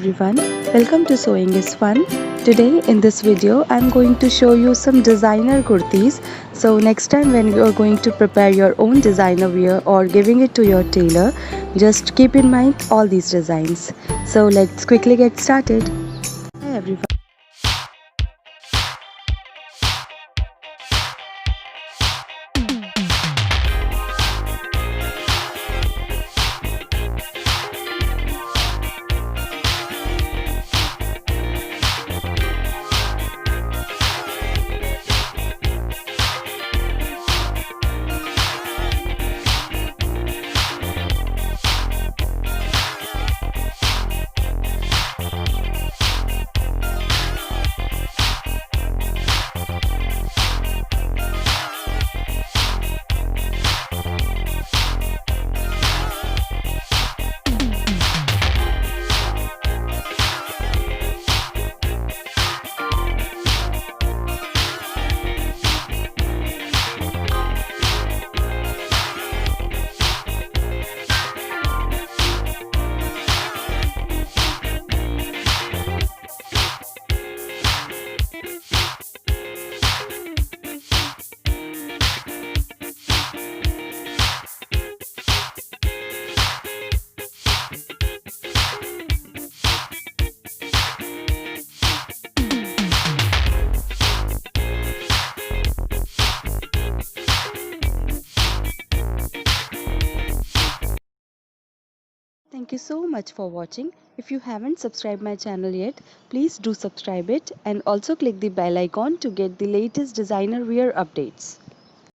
everyone, welcome to Sewing is Fun. Today in this video I'm going to show you some designer kurtis. So next time when you are going to prepare your own designer wear or giving it to your tailor, just keep in mind all these designs. So let's quickly get started. Hi everyone. Thank you so much for watching. If you haven't subscribed my channel yet, please do subscribe it and also click the bell icon to get the latest designer wear updates.